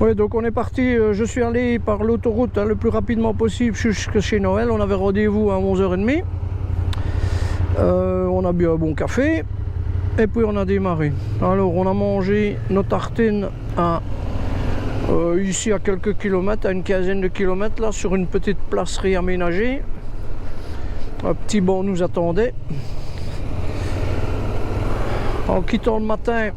Oui, donc on est parti, je suis allé par l'autoroute le plus rapidement possible jusque chez Noël. On avait rendez-vous à 11h30. On a bu un bon café et puis on a démarré. Alors on a mangé nos tartines ici à quelques kilomètres, à une quinzaine de kilomètres, là sur une petite place réaménagée. Un petit banc nous attendait. En quittant le matin,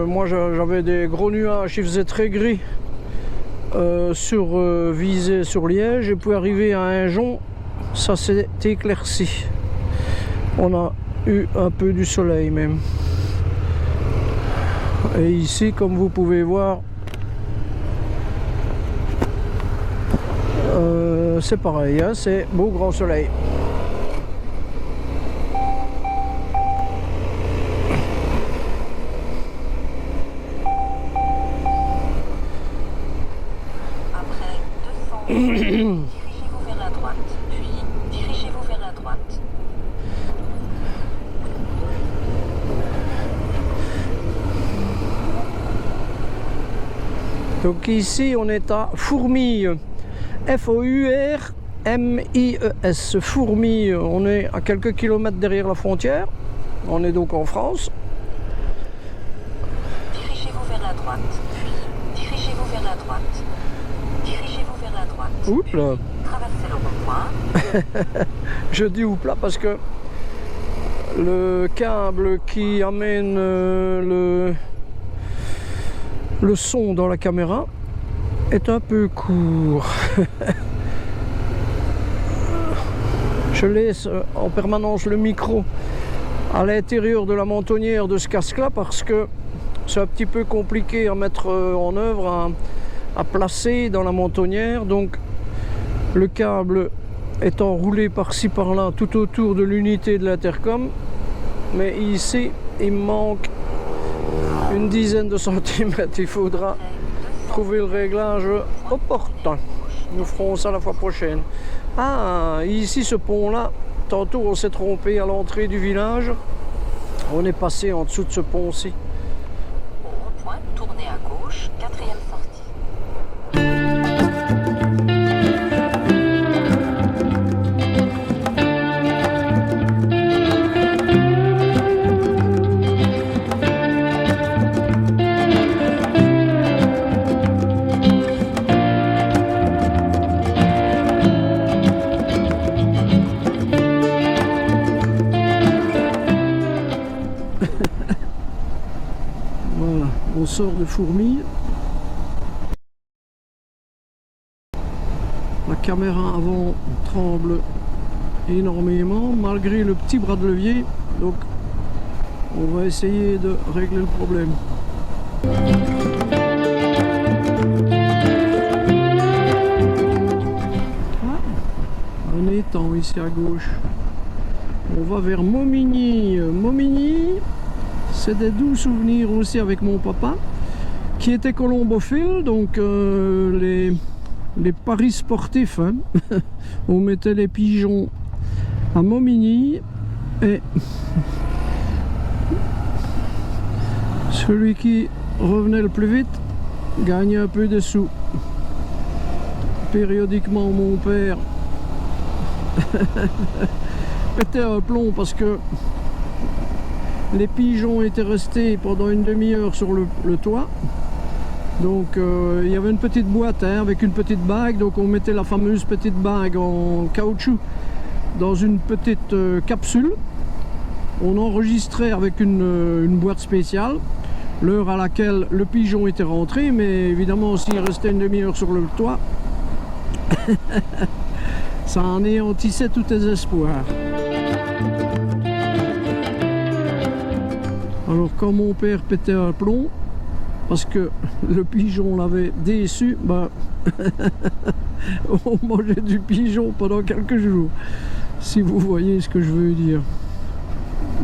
moi j'avais des gros nuages, il faisait très gris visé sur Liège, et puis arrivé à Injon, ça s'est éclairci. On a eu un peu du soleil même. Et ici, comme vous pouvez voir, c'est pareil, hein, c'est beau grand soleil. Dirigez-vous vers la droite, puis dirigez-vous vers la droite. Donc ici on est à Fourmies, F-O-U-R-M-I-E-S, Fourmies. On est à quelques kilomètres derrière la frontière, on est donc en France. Dirigez-vous vers la droite, puis dirigez-vous vers la droite. Dirigez-vous vers la droite. Oups là. Traversez le rond-point. Je dis oups là parce que le câble qui amène le son dans la caméra est un peu court. Je laisse en permanence le micro à l'intérieur de la mentonnière de ce casque là parce que c'est un petit peu compliqué à mettre en œuvre, à placer dans la mentonnière. Donc le câble est enroulé par-ci par-là tout autour de l'unité de l'intercom, mais ici il manque une dizaine de centimètres. Il faudra trouver le réglage opportun. Nous ferons ça la fois prochaine. Ah, ici ce pont là, tantôt on s'est trompé à l'entrée du village, on est passé en dessous de ce pont-ci. Au rond-point, tournez à gauche, quatrième sortie. Voilà, on sort de Fourmies. La caméra avant tremble énormément malgré le petit bras de levier, donc on va essayer de régler le problème. Un étang ici à gauche. On va vers Momigny. Momigny, c'est des doux souvenirs aussi avec mon papa qui était colombophile, donc les paris sportifs, hein. On mettait les pigeons à Momigny et celui qui revenait le plus vite gagnait un peu de sous. Périodiquement mon père pétait un plomb parce que les pigeons étaient restés pendant une demi-heure sur le toit. Donc il y avait une petite boîte, hein, avec une petite bague, donc on mettait la fameuse petite bague en caoutchouc dans une petite capsule. On enregistrait avec une boîte spéciale l'heure à laquelle le pigeon était rentré, mais évidemment s'il restait une demi-heure sur le toit, ça anéantissait tous tes espoirs. Alors quand mon père pétait un plomb, parce que le pigeon l'avait déçu, ben, on mangeait du pigeon pendant quelques jours, si vous voyez ce que je veux dire.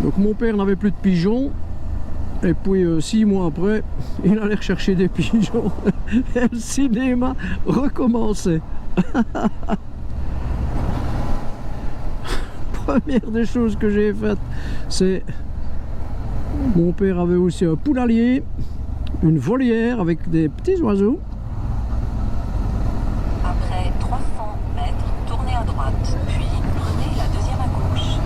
Donc mon père n'avait plus de pigeons, et puis 6 mois après, il allait rechercher des pigeons, et le cinéma recommençait. Première des choses que j'ai faites, c'est Mon père avait aussi un poulailler, une volière avec des petits oiseaux. Après 300 mètres, tournez à droite, puis prenez la deuxième à gauche.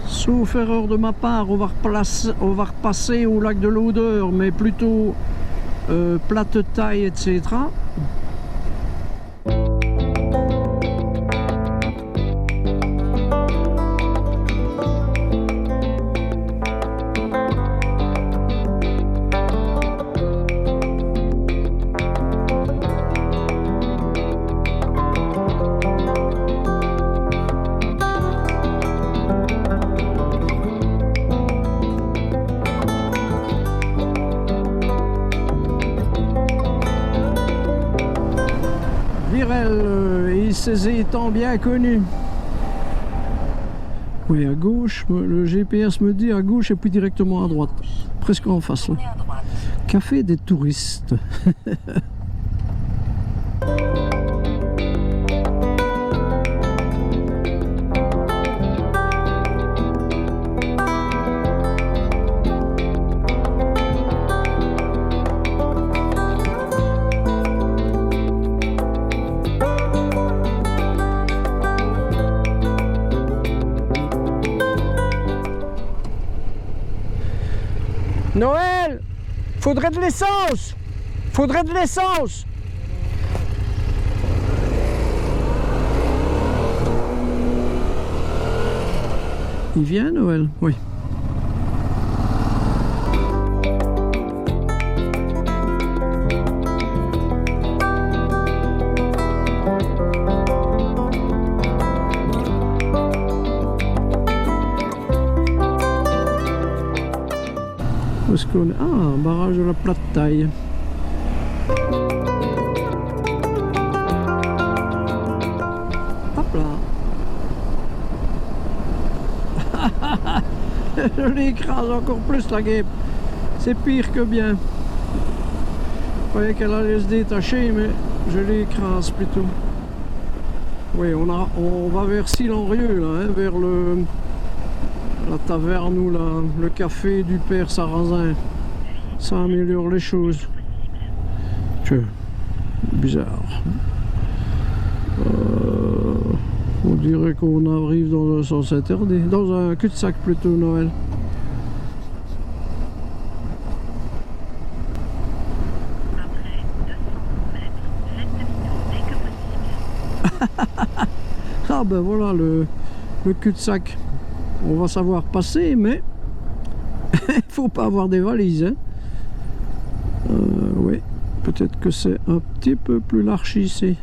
Sauf erreur de ma part, on va repasser au lac de l'Odeur, mais plutôt plate taille, etc. Et ses étangs bien connus. Oui, à gauche, le GPS me dit à gauche et puis directement à droite, presque en face. Là. Café des touristes. Noël, faudrait de l'essence. Faudrait de l'essence. Il vient, Noël? Oui. Où est-ce qu'on est? Ah, barrage de la Plate Taille. Hop là. Je l'écrase encore plus la guêpe. C'est pire que bien. Je croyais qu'elle allait se détacher, mais je l'écrase plutôt. Oui, on va vers Sillenrieux, là, hein, vers la taverne ou le café du père Sarrazin. Ça améliore les choses. Tiens, bizarre. On dirait qu'on arrive dans un sens interdit, dans un cul-de-sac plutôt, Noël. Après 200 mètres, faites demi-tour dès que possible. Ah ben voilà le cul-de-sac. On va savoir passer, mais il faut pas avoir des valises. Hein. Oui, peut-être que c'est un petit peu plus large ici.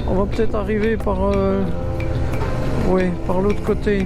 On va peut-être arriver par, oui, par l'autre côté.